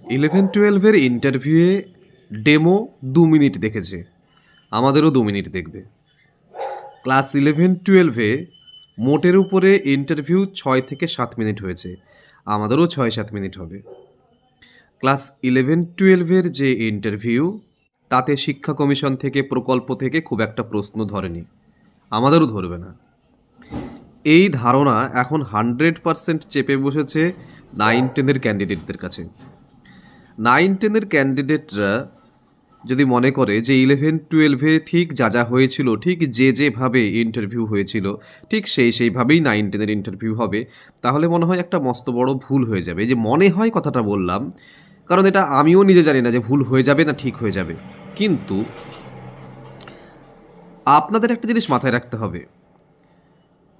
11-12-এর ইন্টারভিউয়ে demo 2 minute দেখেছে, আমাদেরও 2 minute দেখবে। ক্লাস 11-12-এ মোটের উপরে ইন্টারভিউ 6 থেকে 7 মিনিট হয়েছে, আমাদেরও 6-7 মিনিট হবে। ক্লাস 11-12-এর যে ইন্টারভিউ, তাতে শিক্ষা কমিশন থেকে প্রকল্প থেকে খুব একটা প্রশ্ন ধরেনি, আমাদেরও ধরবে না। এই ধারণা এখন 100% চেপে বসেছে 9-10-এর ক্যান্ডিডেটদের কাছে। 9-10-এর ক্যান্ডিডেটরা যদি মনে করে যে 11-12-এ ঠিক যা যা হয়েছিল, ঠিক যেভাবে ইন্টারভিউ হয়েছিল, ঠিক সেইভাবেই 9-10-এর ইন্টারভিউ হবে, তাহলে মনে হয় একটা মস্ত বড় ভুল হয়ে যাবে। যে মনে হয় কথাটা বললাম, কারণ এটা আমিও নিজে জানি না যে ভুল হয়ে যাবে না ঠিক হয়ে যাবে। কিন্তু আপনাদের একটা জিনিস মাথায় রাখতে হবে।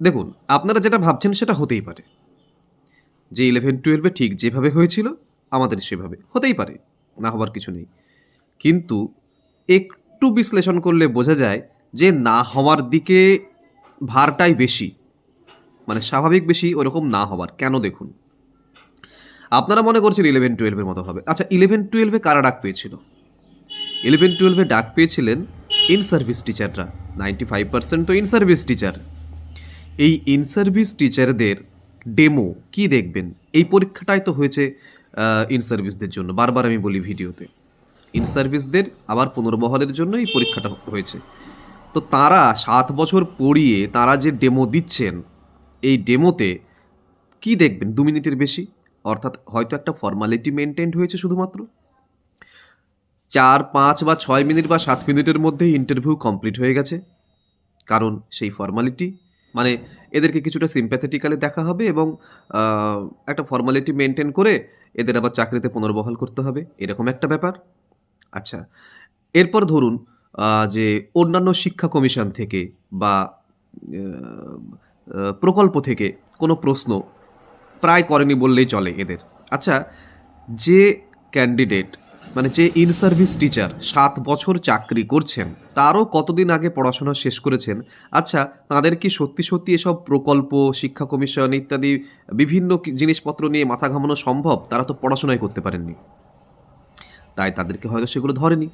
দেখুন, আপনারা যেটা ভাবছেন সেটা হতেই পারে যে 11-12-এ ঠিক যেভাবে হয়েছিল আমাদের সেভাবে হতেই পারে, না হবার কিছু নেই। কিন্তু একটু বিশ্লেষণ করলে বোঝা যায় যে না হওয়ার দিকে ভারটাই বেশি, মানে স্বাভাবিক বেশি ওরকম না হওয়ার। কেন দেখুন, আপনারা মনে করছেন 11-12-এর মতো হবে। আচ্ছা, 11-12-এ কারা ডাক পেয়েছিল? 11-12-এ ডাক পেয়েছিলেন ইন সার্ভিস টিচাররা। 95% তো ইন সার্ভিস টিচার। এই ইন সার্ভিস টিচারদের ডেমো কি দেখবেন? এই পরীক্ষাটাই তো হয়েছে ইন সার্ভিসদের জন্য, বারবার আমি বলি ভিডিওতে। ইন সার্ভিসদের আবার পুনর্বহালের জন্য এই পরীক্ষাটা হয়েছে। তো তারা 7 বছর পড়িয়ে তারা যে ডেমো দিচ্ছেন, এই ডেমোতে কি দেখবেন? 2 মিনিটের বেশি, অর্থাৎ হয়তো একটা ফর্মালিটি মেনটেন্ড হয়েছে শুধুমাত্র। 4, 5 বা 6 মিনিট বা 7 মিনিটের মধ্যে ইন্টারভিউ কমপ্লিট হয়ে গেছে, কারণ সেই ফর্মালিটি, মানে এদেরকে কিছুটা সিম্প্যাথেটিক্যালি দেখা হবে এবং একটা ফর্মালিটি মেনটেন করে এদের আবার চাকরিতে পুনর্বহাল করতে হবে, এরকম একটা ব্যাপার। আচ্ছা, এরপর ধরুন যে অন্যান্য শিক্ষা কমিশন থেকে বা প্রকল্প থেকে কোনো প্রশ্ন প্রায় করেনি বললেই চলে এদের। আচ্ছা, যে ক্যান্ডিডেট, মানে যে ইন সার্ভিস টিচার 7 বছর চাকরি করছেন, তারও কতদিন আগে পড়াশোনা শেষ করেছেন? আচ্ছা, তাদের কি সত্যি সত্যি এসব প্রকল্প, শিক্ষা কমিশন ইত্যাদি বিভিন্ন জিনিসপত্র নিয়ে মাথা ঘামানো সম্ভব? তারা তো পড়াশোনাই করতে পারেননি, তাই তাদেরকে হয়তো সেগুলো ধরেনি।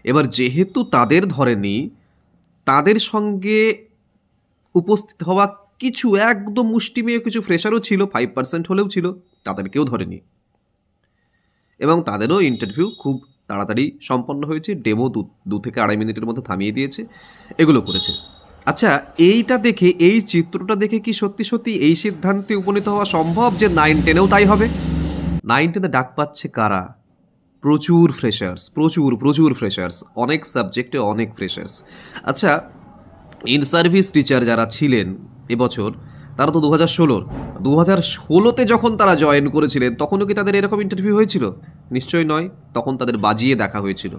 এবার যেহেতু তাদের ধরেনি, তাদের সঙ্গে উপস্থিত হওয়া কিছু একদম মুষ্টিমেয় কিছু ফ্রেশারও ছিল, 5% হলেও ছিল, তাদেরকেও ধরেনি। এবং তাদেরও ইন্টারভিউ খুব তাড়াতাড়ি সম্পন্ন হয়েছে, ডেমো 2 থেকে 2.5 মিনিটের মধ্যে থামিয়ে দিয়েছে, এগুলো করেছে। আচ্ছা, এইটা দেখে, এই চিত্রটা দেখে কি সত্যি সত্যি এই সিদ্ধান্তে উপনীত হওয়া সম্ভব যে 9-10-এও তাই হবে? 9-10-এ ডাক পাচ্ছে কারা? প্রচুর ফ্রেশার্স, প্রচুর ফ্রেশার্স, অনেক সাবজেক্টে অনেক ফ্রেশার্স। আচ্ছা, ইন সার্ভিস টিচার যারা ছিলেন এবছর, তারা তো 2016-তে যখন তারা জয়েন করেছিলেন, তখনও কি তাদের এরকম ইন্টারভিউ হয়েছিল? নিশ্চয়ই নয়। তখন তাদের বাজিয়ে দেখা হয়েছিল,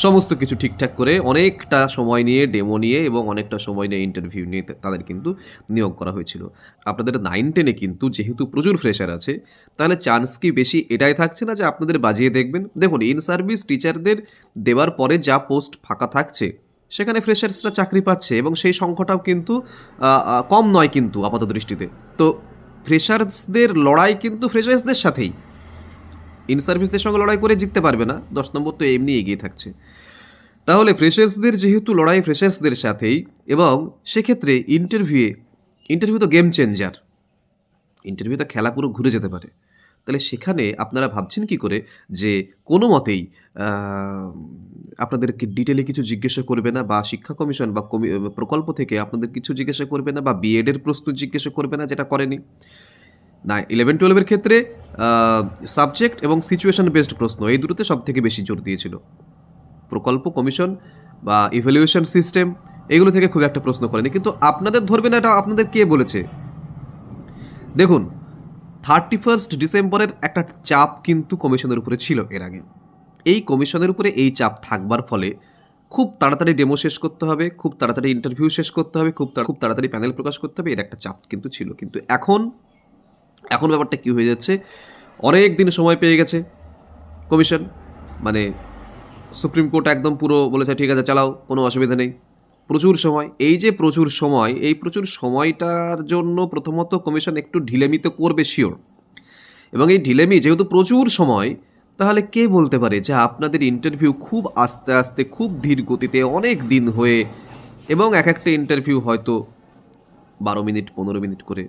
সমস্ত কিছু ঠিকঠাক করে অনেকটা সময় নিয়ে, ডেমো নিয়ে এবং অনেকটা সময় নিয়ে ইন্টারভিউ নিয়ে তাদের কিন্তু নিয়োগ করা হয়েছিল। আপনাদের 9-10-এ কিন্তু যেহেতু প্রচুর ফ্রেশার আছে, তাহলে চান্স কি বেশি এটাই থাকছে না যে আপনাদের বাজিয়ে দেখবেন? দেখুন, ইন সার্ভিস টিচারদের দেওয়ার পরে যা পোস্ট ফাঁকা থাকছে, সেখানে ফ্রেশার্সরা চাকরি পাচ্ছে এবং সেই সংখ্যাটাও কিন্তু কম নয় কিন্তু আপাত দৃষ্টিতে। তো ফ্রেশার্সদের লড়াই কিন্তু ফ্রেশার্সদের সাথেই, ইন সার্ভিসদের সঙ্গে লড়াই করে জিততে পারবে না। 10 নম্বর তো এমনি এগিয়ে থাকছে। তাহলে ফ্রেশার্সদের যেহেতু লড়াই ফ্রেশার্সদের সাথেই, এবং সেক্ষেত্রে ইন্টারভিউ তো গেম চেঞ্জার, ইন্টারভিউ তো খেলা পুরো ঘুরে যেতে পারে। তাহলে সেখানে আপনারা ভাবছেন কি করে যে কোনো মতেই আপনাদেরকে ডিটেলে কিছু জিজ্ঞাসা করবে না, বা শিক্ষা কমিশন বা প্রকল্প থেকে আপনাদের কিছু জিজ্ঞাসা করবে না, বা বিএডের প্রশ্ন জিজ্ঞাসা করবে না, যেটা করেনি না। 11-12-এর ক্ষেত্রে সাবজেক্ট এবং সিচুয়েশন বেসড প্রশ্ন, এই দুটোতে সব থেকে বেশি জোর দিয়েছিল। প্রকল্প কমিশন বা ইভ্যালুয়েশন সিস্টেম, এগুলো থেকে খুব একটা প্রশ্ন করেনি। কিন্তু আপনাদের ধরবে না, এটা আপনাদের কে বলেছে? দেখুন, 31 ডিসেম্বরের একটা চাপ কিন্তু কমিশনের উপরে ছিল এর আগে। এই কমিশনের উপরে এই চাপ থাকবার ফলে খুব তাড়াতাড়ি ডেমো শেষ করতে হবে, খুব তাড়াতাড়ি ইন্টারভিউ শেষ করতে হবে, খুব তাড়াতাড়ি প্যানেল প্রকাশ করতে হবে, এর একটা চাপ কিন্তু ছিল। কিন্তু এখন ব্যাপারটা কী হয়ে যাচ্ছে, অনেক দিন সময় পেয়ে গেছে কমিশন, মানে সুপ্রিম কোর্ট একদম পুরো বলেছে ঠিক আছে চালাও, কোনো অসুবিধা নেই। প্রচুর সময়, এই যে প্রচুর সময়, এই প্রচুর সময়টার জন্য প্রথমত কমিশন একটু ঢিলেমি তো করবে শিওর। এবং এই ঢিলেমি যেহেতু প্রচুর সময়, তাহলে কে বলতে পারে যে আপনাদের ইন্টারভিউ খুব আস্তে আস্তে, খুব ধীর গতিতে অনেক দিন হয়ে এবং এক একটা ইন্টারভিউ হয়তো 12 মিনিট 15 মিনিট করে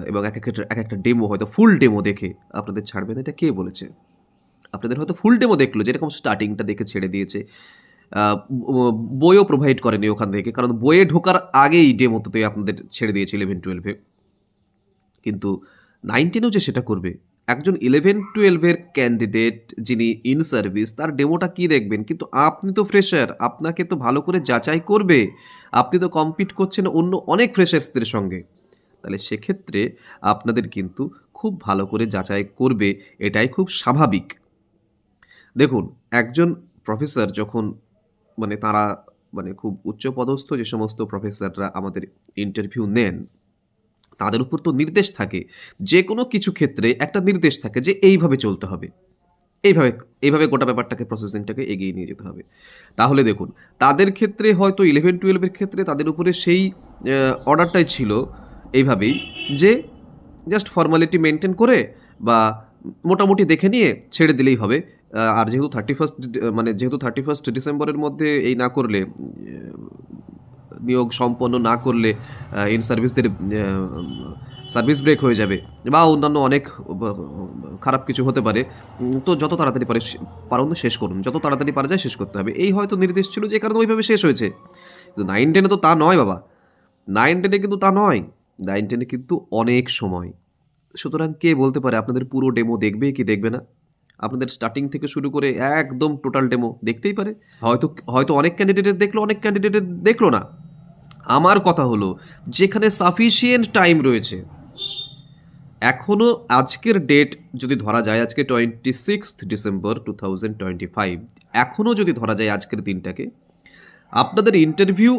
এবং এক একটা ডেমো হয়তো ফুল ডেমো দেখে আপনাদের ছাড়বে না, এটা কে বলেছে? আপনাদের হয়তো ফুল ডেমো দেখলো, যেরকম স্টার্টিংটা দেখে ছেড়ে দিয়েছে। বইও প্রোভাইড করেনি ওখান থেকে, কারণ বইয়ে ঢোকার আগেই ডেমোতে আপনাদের ছেড়ে দিয়েছে 11-12-এ। কিন্তু 9-10-এও যে সেটা করবে, একজন 11-12-এর ক্যান্ডিডেট যিনি ইন সার্ভিস, তার ডেমোটা কি দেখবেন? কিন্তু আপনি তো ফ্রেশার, আপনাকে তো ভালো করে যাচাই করবে। আপনি তো কম্পিট করছেন অন্য অনেক ফ্রেশার্সদের সঙ্গে। তাহলে সেক্ষেত্রে আপনাদের কিন্তু খুব ভালো করে যাচাই করবে, এটাই খুব স্বাভাবিক। দেখুন, একজন প্রফেসর যখন তারা খুব উচ্চপদস্থ যে সমস্ত প্রফেসররা আমাদের ইন্টারভিউ নেন, তাদের উপর তো নির্দেশ থাকে। যে কোনো কিছু ক্ষেত্রে একটা নির্দেশ থাকে যে এইভাবে চলতে হবে। এইভাবে এইভাবে গোটা ব্যাপারটাকে প্রসেসিংটাকে এগিয়ে নিয়ে যেতে হবে। তাহলে দেখুন, তাদের ক্ষেত্রে হয়তো 11-12 এর ক্ষেত্রে তাদের উপরে সেই অর্ডারটাই ছিল এইভাবেই, যে জাস্ট ফর্মালিটি মেনটেন করে বা মোটামুটি দেখে নিয়ে ছেড়ে দিলেই হবে। আর যেহেতু 31 ডিসেম্বরের মধ্যে এই না করলে, নিয়োগ সম্পন্ন না করলে ইন সার্ভিসদের সার্ভিস ব্রেক হয়ে যাবে বা অন্যান্য অনেক খারাপ কিছু হতে পারে। তো যত তাড়াতাড়ি পারুন শেষ করুন, যত তাড়াতাড়ি পারা যায় শেষ করতে হবে, এই হয়তো নির্দেশ ছিল, যে কারণে ওইভাবে শেষ হয়েছে। কিন্তু 9-10-এ তো তা নয় বাবা, 9-10-এ কিন্তু তা নয়, 9-10-এ কিন্তু অনেক সময়। সুতরাং কে বলতে পারে আপনাদের পুরো ডেমো দেখবে কি দেখবে না? আপনাদের স্টার্টিং থেকে শুরু করে একদম টোটাল ডেমো দেখতেই পারে। হয়তো হয়তো অনেক ক্যান্ডিডেটের দেখলো, অনেক ক্যান্ডিডেটের দেখলো না। আমার কথা হলো, যেখানে সাফিসিয়েন্ট টাইম রয়েছে, এখনও আজকের ডেট যদি ধরা যায়, আজকে 26 ডিসেম্বর 2025, এখনও যদি ধরা যায় আজকের দিনটাকে, আপনাদের ইন্টারভিউ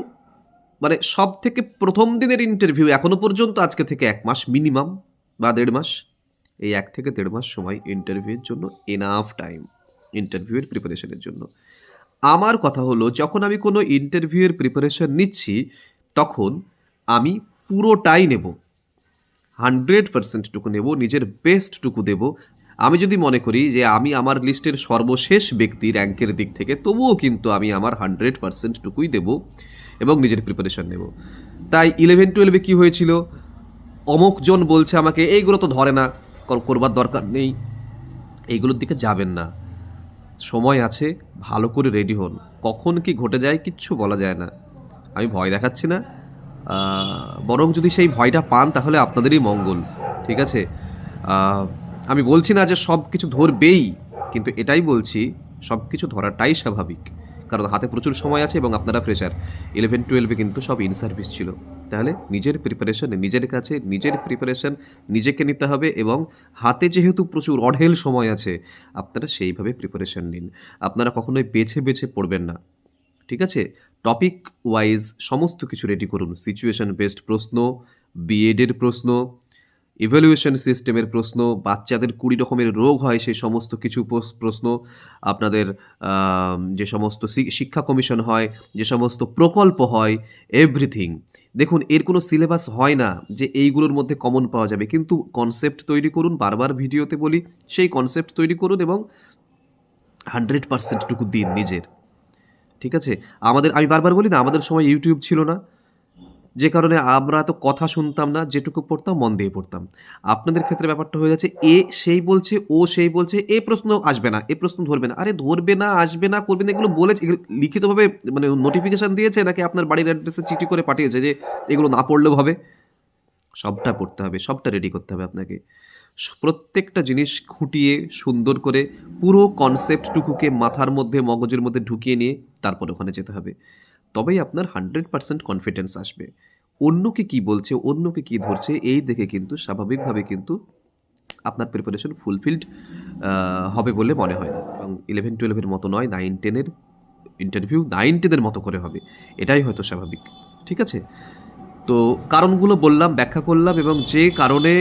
সব থেকে প্রথম দিনের ইন্টারভিউ এখনও পর্যন্ত আজকে থেকে 1 মাস মিনিমাম বা 1.5 মাস, এই 1 থেকে 1.5 মাস সময় ইন্টারভিউয়ের জন্য এনাফ টাইম, ইন্টারভিউয়ের প্রিপারেশনের জন্য। আমার কথা হলো, যখন আমি কোনো ইন্টারভিউয়ের প্রিপারেশন নিচ্ছি, তখন আমি পুরোটাই নেব, 100% টুকু নেব, নিজের বেস্টটুকু দেব। আমি যদি মনে করি যে আমি আমার লিস্টের সর্বশেষ ব্যক্তি র্যাঙ্কের দিক থেকে, তবুও কিন্তু আমি আমার 100% টুকুই দেব এবং নিজের প্রিপারেশন নেব। তাই 11-12-এ কী হয়েছিল, অমুকজন বলছে আমাকে এইগুলো তো ধরে না, করবার দরকার নেই, এইগুলোর দিকে যাবেন না। সময় আছে, ভালো করে রেডি হন। কখন কি ঘটে যায় কিচ্ছু বলা যায় না। আমি ভয় দেখাচ্ছি না, বরং যদি সেই ভয়টা পান তাহলে আপনাদেরই মঙ্গল, ঠিক আছে? আমি বলছি না যে সব কিছু ধরবেই, কিন্তু এটাই বলছি সব কিছু ধরাটাই স্বাভাবিক, কারণ হাতে প্রচুর সময় আছে এবং আপনারা ফ্রেশার। 11-12-এ কিন্তু সব ইন সার্ভিস ছিল। তাহলে নিজের প্রিপারেশন, নিজের কাছে নিজের প্রিপারেশন নিজেকে নিতে হবে, এবং হাতে যেহেতু প্রচুর অঢেল সময় আছে, আপনারা সেইভাবে প্রিপারেশন নিন। আপনারা কখনোই বেছে বেছে পড়বেন না, ঠিক আছে? টপিক ওয়াইজ সমস্ত কিছু রেডি করুন। সিচুয়েশন বেসড প্রশ্ন, বিএডের প্রশ্ন, ইভ্যালুয়েশন সিস্টেমের প্রশ্ন, বাচ্চাদের 20 রকমের রোগ হয় সেই সমস্ত কিছু প্রশ্ন, আপনাদের যে সমস্ত শিক্ষা কমিশন হয়, যে সমস্ত প্রকল্প হয়, এভরিথিং। দেখুন, এর কোনো সিলেবাস হয় না যে এইগুলোর মধ্যে কমন পাওয়া যাবে, কিন্তু কনসেপ্ট তৈরি করুন। বারবার ভিডিওতে বলি, সেই কনসেপ্ট তৈরি করুন এবং 100% টুকু দিন নিজের, ঠিক আছে? আমি বারবার বলি না, আমাদের সময় ইউটিউব ছিল না, যে কারণে আমরা তো কথা শুনতাম না, যেটুকু পড়তাম মন দিয়ে পড়তাম। আপনাদের ক্ষেত্রে ব্যাপারটা হয়ে যাচ্ছে, এ সেই বলছে, ও সেই বলছে, এ প্রশ্ন আসবে না, এ প্রশ্ন ধরবে না। আরে ধরবে না, আসবে না, করবে না, এগুলো বলেছে, এগুলো লিখিতভাবে নোটিফিকেশন দিয়েছে, নাকি আপনার বাড়ির অ্যাড্রেসে চিঠি করে পাঠিয়েছে যে এগুলো না পড়লেও হবে? সবটা পড়তে হবে, সবটা রেডি করতে হবে আপনাকে। প্রত্যেকটা জিনিস খুঁটিয়ে সুন্দর করে পুরো কনসেপ্টটুকুকে মাথার মধ্যে, মগজের মধ্যে ঢুকিয়ে নিয়ে তারপর ওখানে যেতে হবে। তবেই আপনার 100% কনফিডেন্স আসবে। অন্যকে কি বলছে, অন্যকে কি ধরছে, এই দেখে কিন্তু স্বাভাবিকভাবে কিন্তু আপনার প্রিপারেশন ফুলফিলড হবে বলে মনে হয় না। এবং 11-12-এর মতো নয়, 9-10-এর ইন্টারভিউ 9-10-এর মতো করে হবে, এটাই হয়তো স্বাভাবিক, ঠিক আছে? তো কারণগুলো বললাম, ব্যাখ্যা করলাম, এবং যে কারণে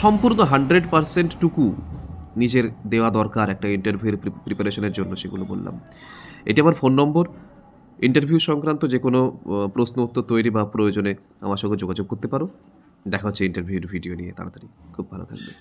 সম্পূর্ণ 100% টুকু নিজের দেওয়া দরকার একটা ইন্টারভিউর প্রিপারেশনের জন্য, সেগুলো বললাম। এটি আমার ফোন নম্বর। ইন্টারভিউ সংক্রান্ত যে কোনো প্রশ্ন উত্তর তৈরি বা প্রয়োজনে আমার সঙ্গে যোগাযোগ করতে পারো। দেখা হচ্ছে ইন্টারভিউর ভিডিও নিয়ে তাড়াতাড়ি। খুব ভালো থাকবে।